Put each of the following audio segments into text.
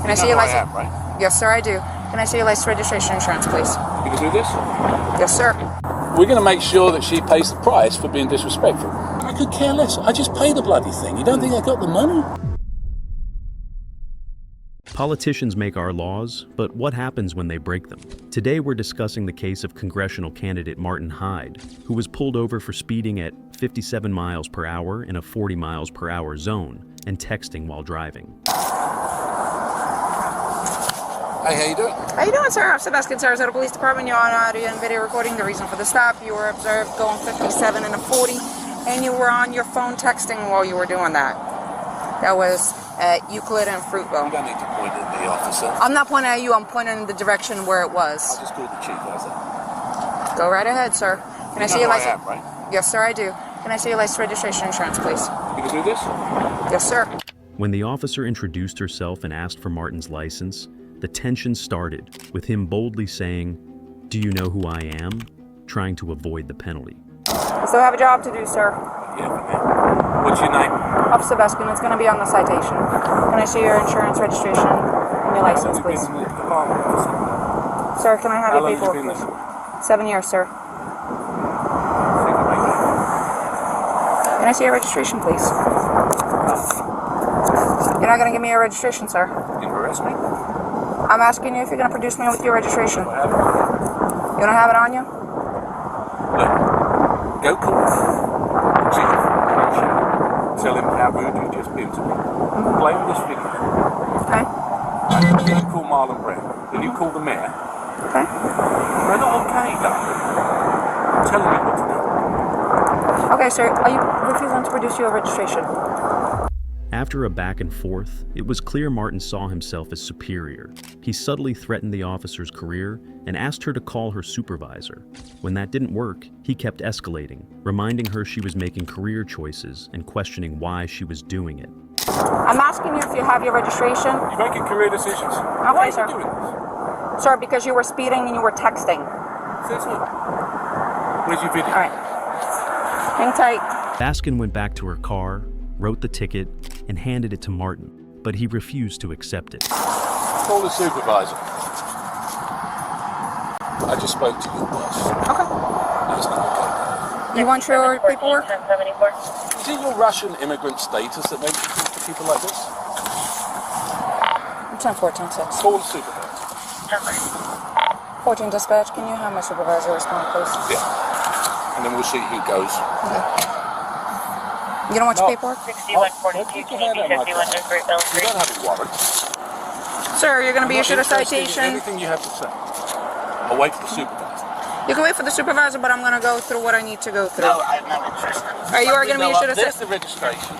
Can I see your I license? am, right? Yes, sir, I do. Can I see your license, registration, insurance, please? You can do this? Yes, sir. We're going to make sure that she pays the price for being disrespectful. I could care less. I just pay the bloody thing. You don't think I got the money? Politicians make our laws, but what happens when they break them? Today we're discussing the case of congressional candidate Martin Hyde, who was pulled over for speeding at 57 miles per hour in a 40 miles per hour zone and texting while driving. Hey, how you doing? How you doing, sir? Officer Baskin, Sarasota Police Department. You're on audio and video recording. The reason for the stop, you were observed going 57 in a 40, and you were on your phone texting while you were doing that. That was at Euclid and Fruitville. You don't need to point at the officer. I'm not pointing at you, I'm pointing in the direction where it was. I just called the chief, how's that? Go right ahead, sir. Can I see your I license? am, right? Yes, sir, I do. Can I see your license, registration, insurance, please? You can do this? Yes, sir. When the officer introduced herself and asked for Martin's license, the tension started, with him boldly saying, "Do you know who I am?" trying to avoid the penalty. I still have a job to do, sir. Yeah, man. What's your name? Officer Baskin, it's going to be on the citation. Can I see your insurance, registration, and your license, please? Sir, can I have How your long have you paperwork, been please? there? 7 years, sir. Can I see your registration, please? You're not going to give me your registration, sir. You arrest me? I'm asking you if you're going to produce me with your registration. I have it. You don't have it on you? Look, go call the chief. Tell him how rude you just been to me. Play with this video. Okay. Then you call Marlon Brown. Then you call the mayor. Okay. They're not okay, darling. I'm telling you what to do. Okay, sir. Are you refusing to produce your registration? After a back and forth, it was clear Martin saw himself as superior. He subtly threatened the officer's career and asked her to call her supervisor. When that didn't work, he kept escalating, reminding her she was making career choices and questioning why she was doing it. I'm asking you if you have your registration. You're making career decisions. Okay, Why sir. are you doing this? Sir, because you were speeding and you were texting. Says who? Where's your video? All right. Hang tight. Baskin went back to her car, wrote the ticket, and handed it to Martin, but he refused to accept it. Call the supervisor. I just spoke to your boss. Okay. That's not okay. You want your paperwork? Is it your Russian immigrant status that makes you talk to people like this? 10-14-6. Call the supervisor. 14 dispatch, can you have my supervisor respond, please? Yeah. And then we'll see who goes. You don't want your paperwork? 6142, You don't have a warrant. Sir, you're going to be I'm issued a not interested in citation. Anything you have to say. I'll wait for the supervisor. You can wait for the supervisor, but I'm going to go through what I need to go through. No, I'm not interested. Are you going to be issued a There's citation? the registration.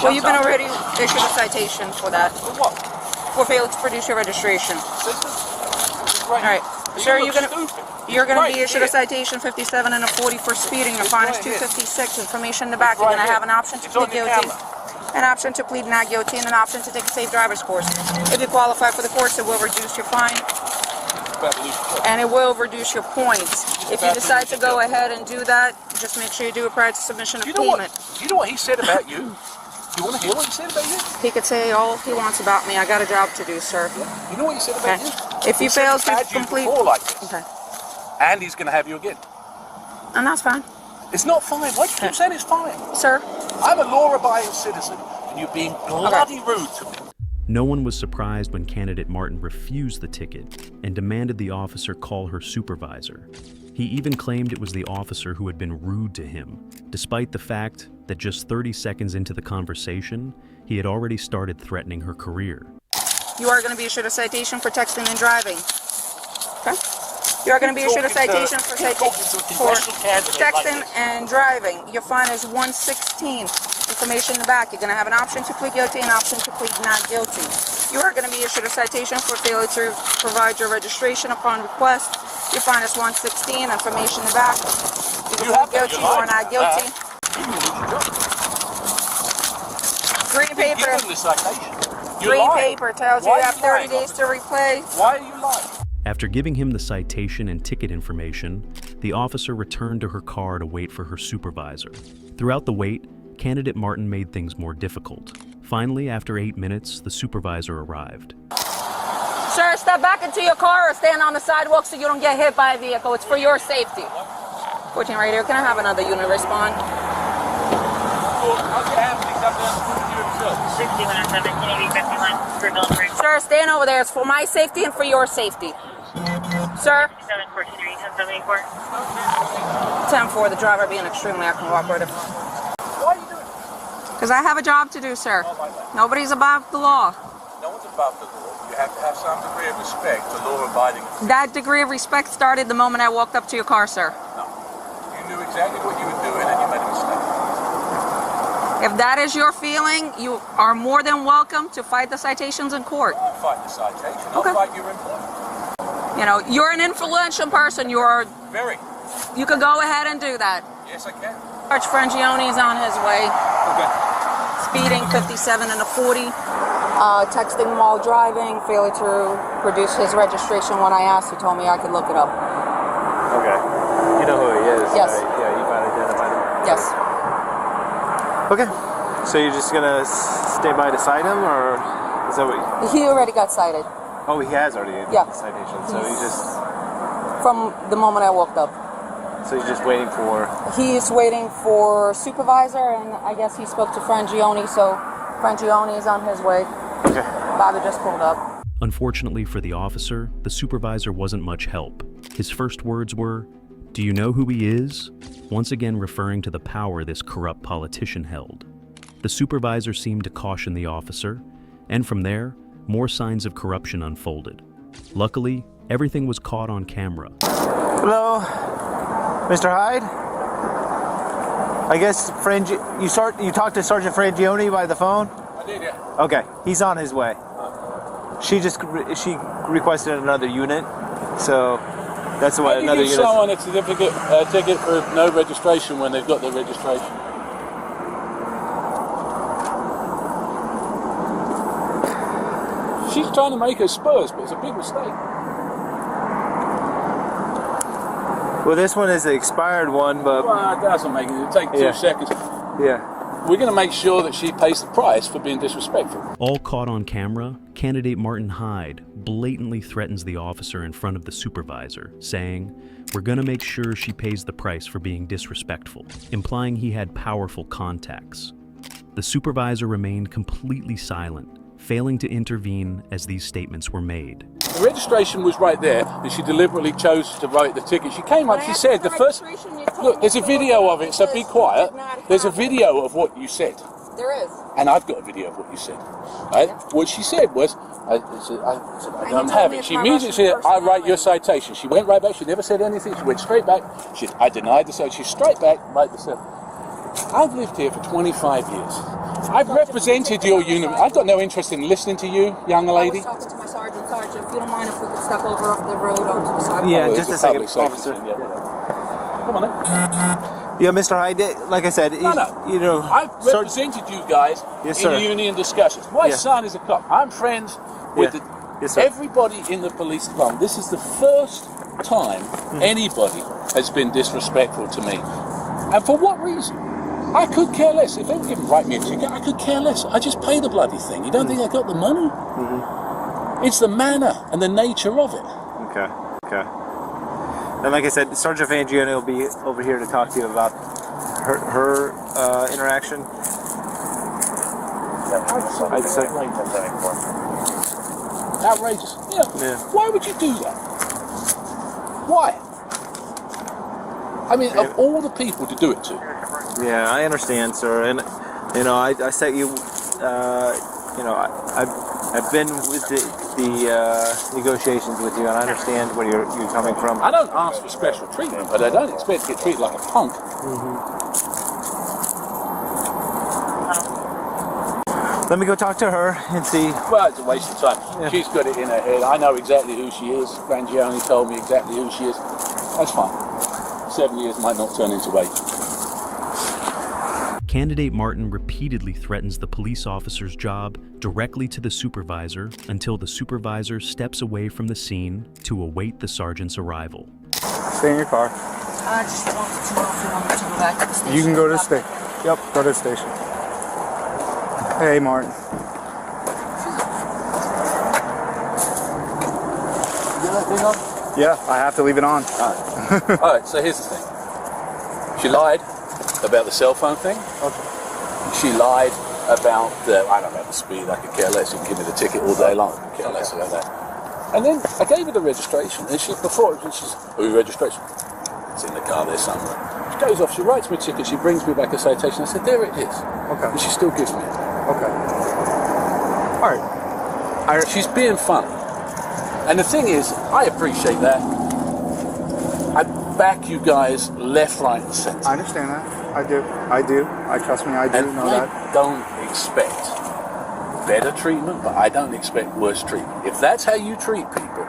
Well, you've been already issued a citation for that. For what? For failing to produce your registration. This is great. All right. Sir, You you're look going to... stupid. You're going to be Right issued a here. citation 57 and a 40 for speeding. Your It's fine is right here. 256. Information in the back. It's You're right going to have here. an option to It's plead on your guilty, camera. an option to plead not guilty, and an option to take a safe driver's course. If you qualify for the course, it will reduce your fine About to lose the job. and it will reduce your points. If you decide to go ahead and do that, just make sure you do it prior to submission of Do you know payment. what? Do you know what he said about you? You want to hear what he said about you? He could say all he wants about me. I got a job to do, sir. You know what he said about Okay. you? If you He said fail he's to had you complete... before like this, Okay. and he's going to have you again. And that's fine. It's not fine. Why do you keep saying it's fine? Sir, I'm a law-abiding citizen, and you're being bloody rude to me. No one was surprised when candidate Martin refused the ticket and demanded the officer call her supervisor. He even claimed it was the officer who had been rude to him, despite the fact that just 30 seconds into the conversation, he had already started threatening her career. you are going to be issued a citation for texting and driving. Okay? You are going to be issued a citation for texting and driving. Your fine is $116. Information in the back. You're going to have an option to plead guilty and an option to plead not guilty. You are going to be issued a citation for failure to provide your registration upon request. Your fine is $116. Information in the back. You can plead guilty or not guilty. Green paper. Give him the citation. You're Green lying. paper tells you Why you are have you 30 lying, days to replay. Why are you lying? After giving him the citation and ticket information, the officer returned to her car to wait for her supervisor. Throughout the wait, candidate Martin made things more difficult. Finally, after 8 minutes, the supervisor arrived. Sir, step back into your car or stand on the sidewalk so you don't get hit by a vehicle. It's for your safety. 14 right here. Can I have another unit respond? 6117 Sir, stand over there. It's for my safety and for your safety. Sir? 10-4, the driver being extremely uncooperative. Why are you doing this? Because I have a job to do, sir. Nobody's above the law. No one's above the law. You have to have some degree of respect for law-abiding. That degree of respect started the moment I walked up to your car, sir. No. You knew exactly what you were doing and you made a mistake. If that is your feeling, you are more than welcome to fight the citations in court. I'll fight the citation. I'll Okay. fight your employment. You know, you're an influential person. Very. You could go ahead and do that. Yes, I can. George Frangioni's on his way. Okay. Speeding 57 and a 40. Texting while driving. Failure to produce his registration when I asked. He told me I could look it up. Okay. You know who he is? Yes. Right? Yeah, you finally identified him? Yes. Okay. So you're just going to stay by to cite him, or is that what He already got cited Oh, he has already Yeah. the citation. So he's just... from the moment I walked up. So he's just waiting for... He's waiting for supervisor, and I guess he spoke to Frangioni, so Frangioni is on his way. Okay. Bobby just pulled up. Unfortunately for the officer, the supervisor wasn't much help. His first words were, "Do you know who he is?" Once again referring to the power this corrupt politician held. The supervisor seemed to caution the officer, and from there, more signs of corruption unfolded. Luckily, everything was caught on camera. Hello, Mr. Hyde? I guess you talked to Sergeant Frangioni by the phone? I did, yeah. Okay, he's on his way. She requested another unit, so that's what How do another you give unit. someone a certificate, ticket for no registration when they've got their registration? She's trying to make her spurs, but it's a big mistake. Well, this one is the expired one, but Well, it doesn't make it. It'll take 2 Yeah. seconds. yeah. We're going to make sure that she pays the price for being disrespectful. All caught on camera, candidate Martin Hyde blatantly threatens the officer in front of the supervisor, saying, "We're gonna make sure she pays the price for being disrespectful," implying he had powerful contacts. The supervisor remained completely silent, failing to intervene as these statements were made. The registration was right there, and she deliberately chose to write the ticket. She came up, she said, the first... Look, there's a video of it, so be quiet. There's a video of what you said. There is. And I've got a video of what you said. Right? What she said was, I said, I don't have it. She immediately said, I write your citation. She went right back. She never said anything. She went straight back. I denied the citation. She's straight back, right the citation. I've lived here for 25 years. I've represented your unit. I've got no interest in listening to you, young lady. I was talking to my sergeant. Sergeant, if you don't mind if we could step over off the road onto the sidewalk. Yeah, Oh, just it's a second, public safety officer. thing, yeah. Come on then. Yeah, Mr. Hyde, like I said, No. you know... I've represented you guys Yes, sir. in union discussions. My Yeah. son is a cop. I'm friends with Yeah. Yes, sir. everybody in the police department. This is the first time anybody has been disrespectful to me. And for what reason? I could care less. If they were going to write me a ticket, I could care less. I just pay the bloody thing. You don't think I got the money? It's the manner and the nature of it. Okay. And like I said, Sergeant Frangioni will be over here to talk to you about her interaction. I'd say. Outrageous. Yeah. Why would you do that? Why? I mean, of all the people to do it to. Yeah, I understand, sir, and you know, I set you. You know, I've been with the negotiations with you, and I understand where you're coming from. I don't ask for special treatment, but I don't expect to get treated like a punk. Let me go talk to her and see. Well, it's a waste of time. Yeah. She's got it in her head. I know exactly who she is. Frangioni told me exactly who she is. That's fine. 7 years might not turn into 8. Candidate Martin repeatedly threatens the police officer's job directly to the supervisor until the supervisor steps away from the scene to await the sergeant's arrival. Stay in your car. I just wanted to know if you wanted to go back to the station. You can go to the station. Yep, go to the station. Hey, Martin. You got that thing on? Yeah, I have to leave it on. All right, so here's the thing. She lied about the cell phone thing. Okay. She lied about I don't know, the speed. I could care less. You can give me the ticket all day long. I could care less about that. And then I gave her the registration, and she's, oh, registration. It's in the car there somewhere. She goes off, she writes me a ticket, she brings me back a citation. I said, there it is. Okay. And she still gives me it. Okay. All right. She's being funny. And the thing is, I appreciate that. I back you guys left, right, and centre. I understand that. I do. Trust me, I do And know I that. don't expect better treatment, but I don't expect worse treatment. If that's how you treat people,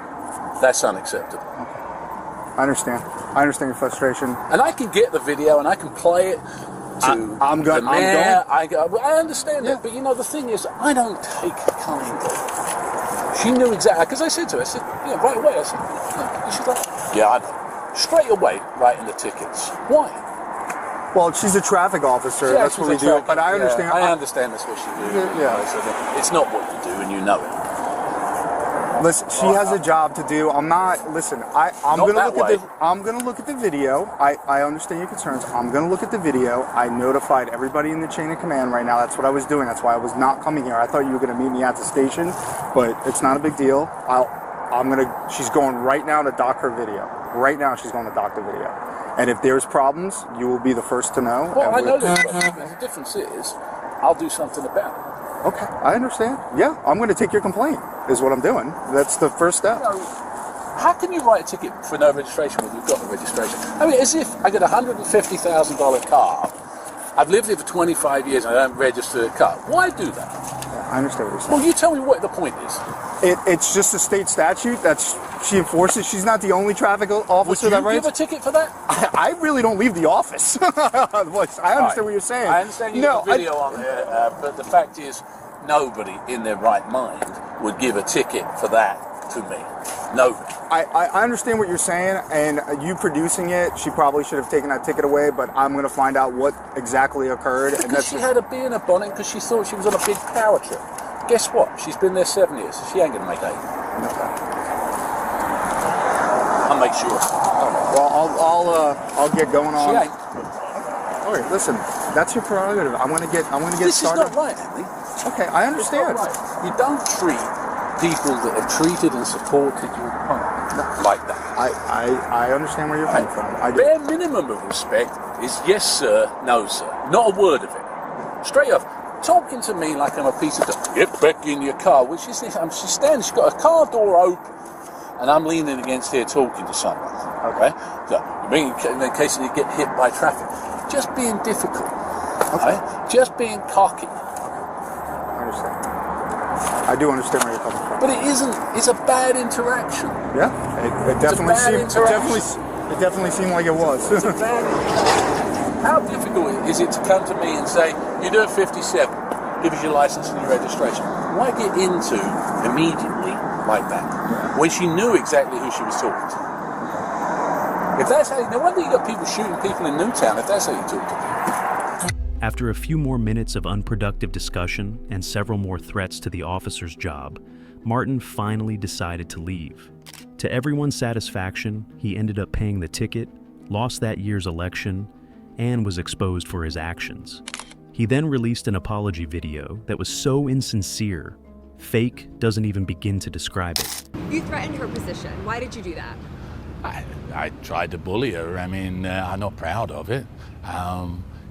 that's unacceptable. I understand. I understand your frustration. And I can get the video and I can play it to the mayor. I understand that, but you know, the thing is, I don't take kind of. She knew exactly, because I said to her, right away, I said, and she's like, yeah, I know. Straight away, writing the tickets. Why? Well, she's a traffic officer. Yeah, that's what we do. But I understand. Yeah, I understand that's what she do. Yeah. It's not what you do, and you know it. Listen, she has a job to do. I'm not. Listen, I'm Not gonna that look way. at the. I'm gonna look at the video. I understand your concerns. I'm gonna look at the video. I notified everybody in the chain of command right now. That's what I was doing. That's why I was not coming here. I thought you were gonna meet me at the station, but it's not a big deal. She's going right now to dock her video. Right now, she's going to dock the video. And if there's problems, you will be the first to know. Well, I know there's problems. The difference is, I'll do something about it. Okay, I understand. Yeah, I'm going to take your complaint, is what I'm doing. That's the first step. You know, how can you write a ticket for no registration when you've got the registration? I mean, as if I get a $150,000 car, I've lived here for 25 years and I don't register a car. Why do that? Yeah, I understand what you're saying. Well, you tell me what the point is. It's just a state statute she enforces. She's not the only traffic officer that Would you writes. give a ticket for that? I really don't leave the office. I understand what you're saying. I understand you have a video on there, but the fact is, nobody in their right mind would give a ticket for that to me. Nobody. I understand what you're saying, and you producing it, she probably should have taken that ticket away, but I'm going to find out what exactly occurred. Because she had a bee in her bonnet because she thought she was on a big power trip. Guess what? She's been there 7 years. She ain't going to make 8. I'll make sure. Well, I'll get going on. She ain't. All right, listen, that's your prerogative. I'm gonna get This started. is not right, Andy. Okay, I understand. It's not right. You don't treat people that have treated and supported you like that. I understand where you're coming from. I do. Bare minimum of respect is yes sir, no sir. Not a word of it. Straight off. Talking to me like I'm a piece of dog. Get back in your car. Which is this? She's standing. She's got a car door open, and I'm leaning against here talking to someone. Okay. So in case you get hit by traffic, just being difficult. Okay. Just being cocky. I understand. I do understand where you're coming from. But it isn't. It's a bad interaction. Yeah, it definitely seemed. It definitely seemed like it was. It's a bad interaction. How difficult is it to come to me and say, you're doing 57, give us your license and your registration? Why get into immediately like that when she knew exactly who she was talking to? If that's how, no wonder you got people shooting people in Newtown if that's how you talk to people. After a few more minutes of unproductive discussion and several more threats to the officer's job, Martin finally decided to leave. To everyone's satisfaction, he ended up paying the ticket, lost that year's election, and was exposed for his actions. He then released an apology video that was so insincere, fake doesn't even begin to describe it. You threatened her position. Why did you do that? I tried to bully her. I mean, I'm not proud of it.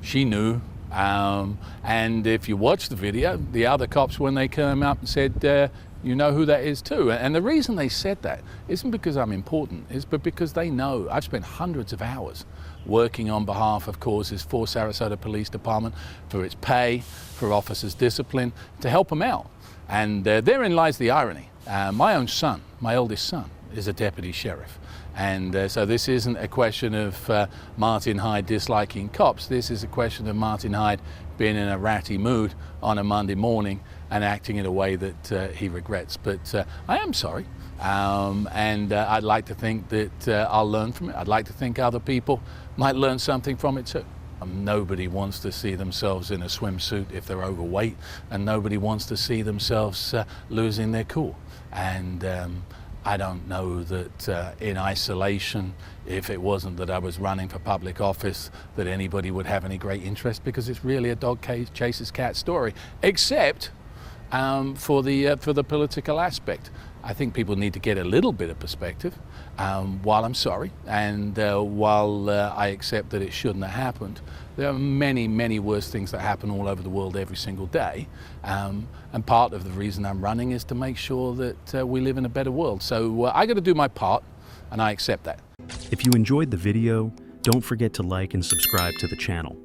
She knew. And if you watch the video, the other cops, when they came up and said, you know who that is too. And the reason they said that isn't because I'm important, but because they know I've spent hundreds of hours working on behalf of causes for Sarasota Police Department, for its pay, for officers' discipline, to help them out. And therein lies the irony. My own son, my oldest son, is a deputy sheriff. And so this isn't a question of Martin Hyde disliking cops. This is a question of Martin Hyde being in a ratty mood on a Monday morning and acting in a way that he regrets. But I am sorry. And I'd like to think that I'll learn from it. I'd like to think other people might learn something from it too. Nobody wants to see themselves in a swimsuit if they're overweight, and nobody wants to see themselves losing their cool. And I don't know that in isolation, if it wasn't that I was running for public office, that anybody would have any great interest, because it's really a dog chases cat story, except for the political aspect. I think people need to get a little bit of perspective. While I'm sorry, and while I accept that it shouldn't have happened, there are many, many worse things that happen all over the world every single day. And part of the reason I'm running is to make sure that we live in a better world. So I got to do my part, and I accept that. If you enjoyed the video, don't forget to like and subscribe to the channel.